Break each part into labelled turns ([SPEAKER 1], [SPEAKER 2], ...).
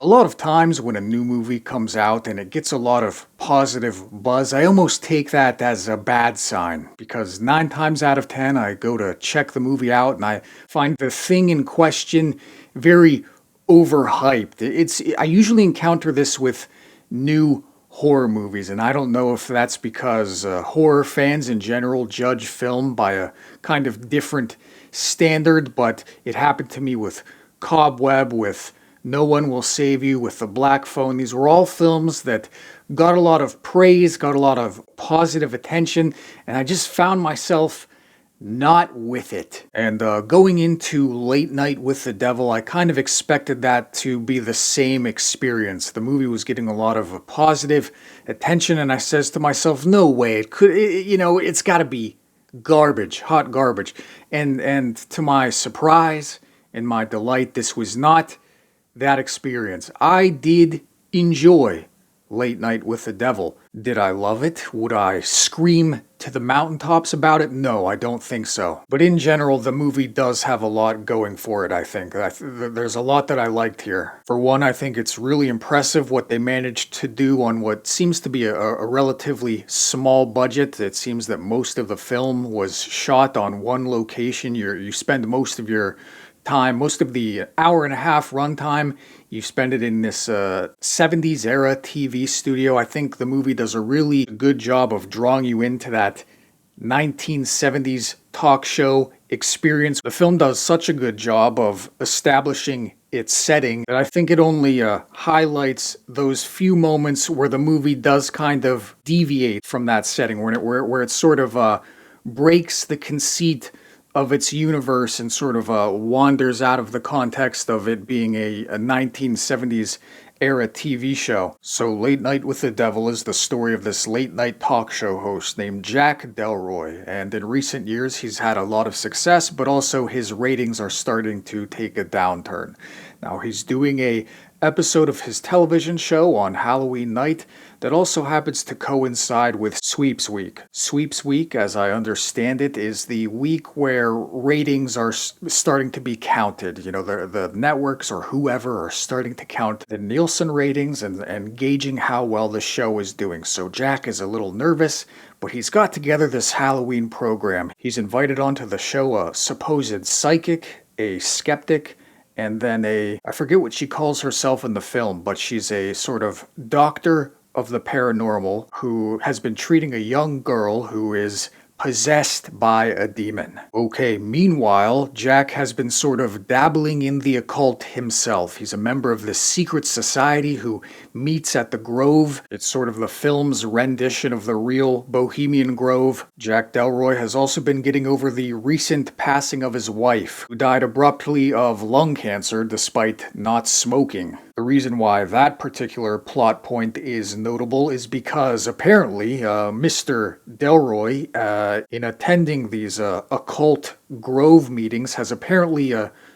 [SPEAKER 1] A lot of times when a new movie comes out and it gets a lot of positive buzz, I almost take that as a bad sign because 9 times out of 10 I go to check the movie out and I find the thing in question very overhyped. I usually encounter this with new horror movies, and I don't know if that's because horror fans in general judge film by a kind of different standard, but it happened to me with Cobweb, with No One Will Save You, with The Black Phone. These were all films that got a lot of praise, got a lot of positive attention, and I just found myself not with it. And going into Late Night with the Devil, I kind of expected that to be the same experience. The movie was getting a lot of positive attention, and I says to myself, no way, it's got to be garbage, hot garbage. And to my surprise and my delight, this was not that experience. I did enjoy Late Night with the Devil. Did I love it? Would I scream to the mountaintops about it? No, I don't think so. But in general, the movie does have a lot going for it, I think. There's a lot that I liked here. For one, I think it's really impressive what they managed to do on what seems to be a relatively small budget. It seems that most of the film was shot on one location. You spend most of your time, most of the hour and a half runtime, you spend it in this 70s era TV studio. I think the movie does a really good job of drawing you into that 1970s talk show experience. The film does such a good job of establishing its setting that I think it only highlights those few moments where the movie does kind of deviate from that setting, where it sort of breaks the conceit of its universe and sort of wanders out of the context of it being a 1970s era TV show. So Late Night with the Devil is the story of this late night talk show host named Jack Delroy, and in recent years he's had a lot of success, but also his ratings are starting to take a downturn. Now he's doing a episode of his television show on Halloween night that also happens to coincide with Sweeps Week. Sweeps Week, as I understand it, is the week where ratings are starting to be counted. You know, the networks or whoever are starting to count the Nielsen ratings and gauging how well the show is doing. So Jack is a little nervous, but he's got together this Halloween program. He's invited onto the show a supposed psychic, a skeptic, and then I forget what she calls herself in the film, but she's a sort of doctor of the paranormal who has been treating a young girl who is possessed by a demon. Okay, meanwhile, Jack has been sort of dabbling in the occult himself. He's a member of this secret society who meets at the Grove. It's sort of the film's rendition of the real Bohemian Grove. Jack Delroy has also been getting over the recent passing of his wife, who died abruptly of lung cancer despite not smoking. The reason why that particular plot point is notable is because apparently Mr. Delroy, in attending these occult Grove meetings, has apparently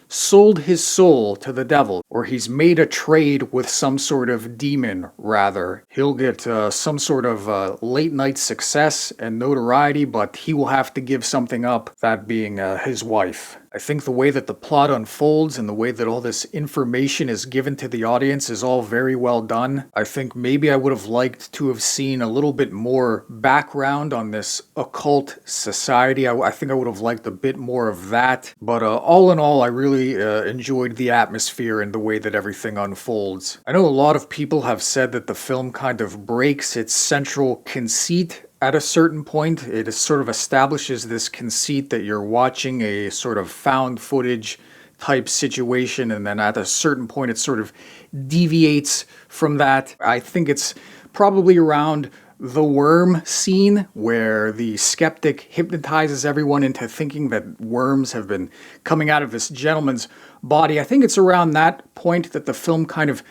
[SPEAKER 1] sold his soul to the devil, or he's made a trade with some sort of demon, rather. He'll get some sort of late night success and notoriety, but he will have to give something up, that being his wife. I think the way that the plot unfolds and the way that all this information is given to the audience is all very well done. I think maybe I would have liked to have seen a little bit more background on this occult society. I think I would have liked a bit more of that. But all in all, I really enjoyed the atmosphere and the way that everything unfolds. I know a lot of people have said that the film kind of breaks its central conceit at a certain point. It sort of establishes this conceit that you're watching a sort of found footage type situation, and then at a certain point it sort of deviates from that. I think it's probably around the worm scene where the skeptic hypnotizes everyone into thinking that worms have been coming out of this gentleman's body. I think it's around that point that the film kind of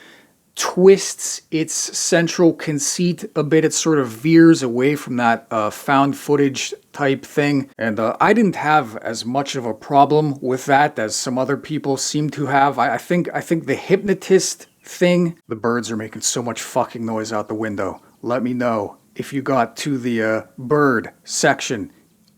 [SPEAKER 1] twists its central conceit a bit. It sort of veers away from that found footage type thing, and I didn't have as much of a problem with that as some other people seem to have. I think the hypnotist thing, the birds are making so much fucking noise out the window. Let me know if you got to the bird section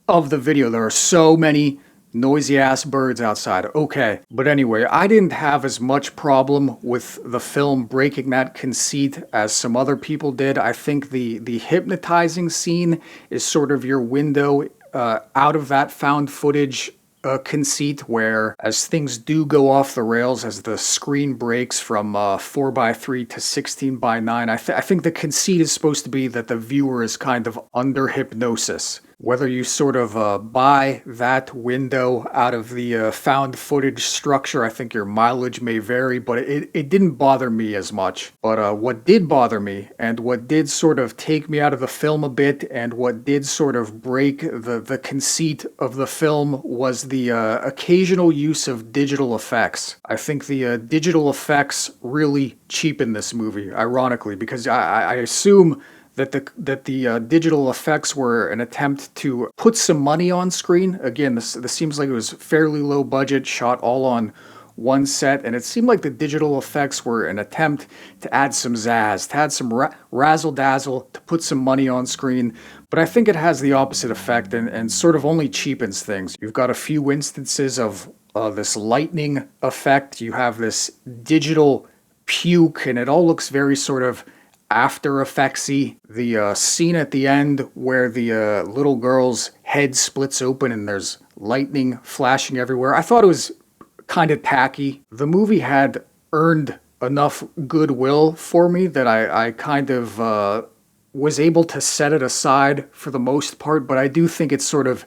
[SPEAKER 1] of the video. There are so many noisy ass birds outside. Okay. But anyway, I didn't have as much problem with the film breaking that conceit as some other people did. I think the hypnotizing scene is sort of your window out of that found footage conceit, where as things do go off the rails, as the screen breaks from 4:3 to 16:9, I think the conceit is supposed to be that the viewer is kind of under hypnosis. Whether you sort of buy that window out of the found footage structure, I think your mileage may vary, but it didn't bother me as much. But what did bother me, and what did sort of take me out of the film a bit, and what did sort of break the conceit of the film, was the occasional use of digital effects. I think the digital effects really cheapen this movie, ironically, because I assume that the digital effects were an attempt to put some money on screen. Again, this seems like it was fairly low budget, shot all on one set, and it seemed like the digital effects were an attempt to add some zazz, to add some razzle-dazzle, to put some money on screen. But I think it has the opposite effect and sort of only cheapens things. You've got a few instances of this lightning effect. You have this digital puke, and it all looks very sort of After Effectsy. The scene at the end where the little girl's head splits open and there's lightning flashing everywhere, I thought it was kind of tacky. The movie had earned enough goodwill for me that I kind of was able to set it aside for the most part, but I do think it sort of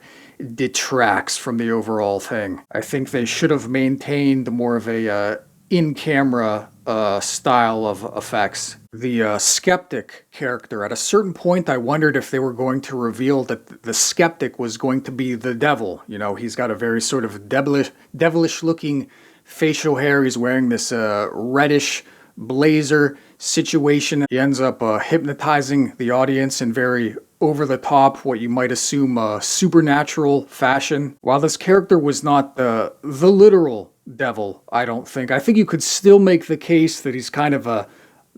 [SPEAKER 1] detracts from the overall thing. I think they should have maintained more of a in-camera style of effects. The skeptic character, at a certain point I wondered if they were going to reveal that the skeptic was going to be the devil. You know, he's got a very sort of devilish looking facial hair. He's wearing this reddish blazer situation. He ends up hypnotizing the audience in very over-the-top, what you might assume supernatural fashion. While this character was not the literal devil, I don't think. I think you could still make the case that he's kind of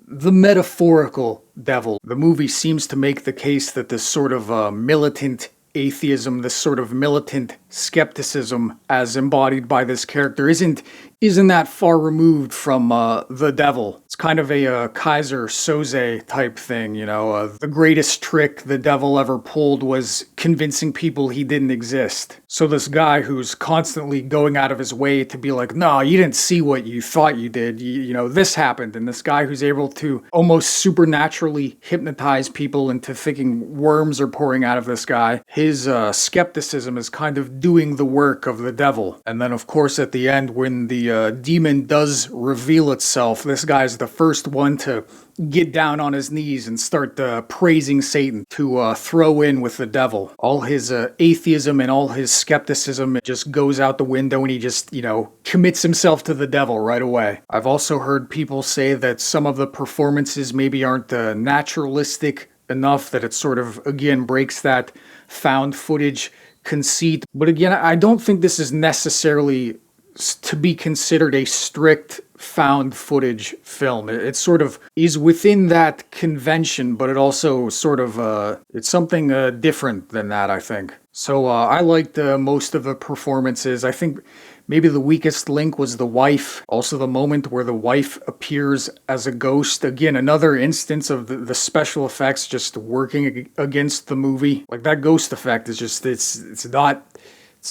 [SPEAKER 1] the metaphorical devil. The movie seems to make the case that this sort of militant atheism, this sort of militant skepticism as embodied by this character isn't that far removed from the devil. It's kind of a Kaiser Soze type thing, you know. The greatest trick the devil ever pulled was convincing people he didn't exist. So this guy who's constantly going out of his way to be like, no, you didn't see what you thought you did, you know, this happened. And this guy who's able to almost supernaturally hypnotize people into thinking worms are pouring out of this guy, his skepticism is kind of doing the work of the devil. And then of course at the end, when the demon does reveal itself, this guy's the first one to get down on his knees and start praising Satan, to throw in with the devil. All his atheism and all his skepticism just goes out the window, and he just, you know, commits himself to the devil right away. I've also heard people say that some of the performances maybe aren't naturalistic enough, that it sort of, again, breaks that found footage conceit. But again, I don't think this is necessarily to be considered a strict found footage film. It sort of is within that convention, but it also sort of, it's something different than that, I think. So I liked most of the performances. I think maybe the weakest link was the wife. Also the moment where the wife appears as a ghost. Again, another instance of the special effects just working against the movie. Like that ghost effect is just, it's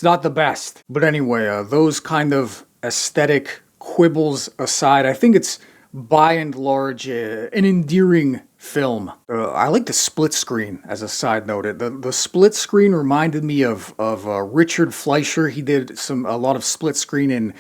[SPEAKER 1] not the best. But anyway, those kind of aesthetic quibbles aside, I think it's by and large an endearing film. I like the split screen as a side note. The split screen reminded me of Richard Fleischer. He did a lot of split screen in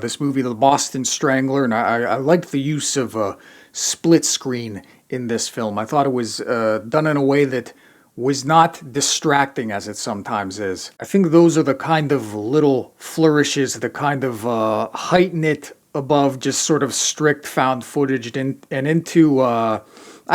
[SPEAKER 1] this movie, The Boston Strangler, and I liked the use of split screen in this film. I thought it was done in a way that was not distracting as it sometimes is. I think those are the kind of little flourishes that kind of heighten it above just sort of strict found footage and into, I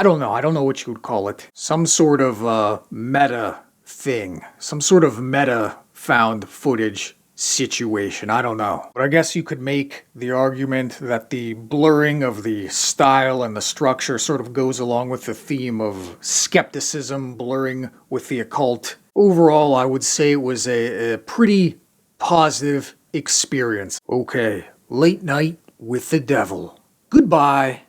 [SPEAKER 1] don't know what you would call it. Some sort of meta thing. Some sort of meta found footage situation. I don't know. But I guess you could make the argument that the blurring of the style and the structure sort of goes along with the theme of skepticism blurring with the occult. Overall, I would say it was a pretty positive experience. Okay, late night with the devil. Goodbye.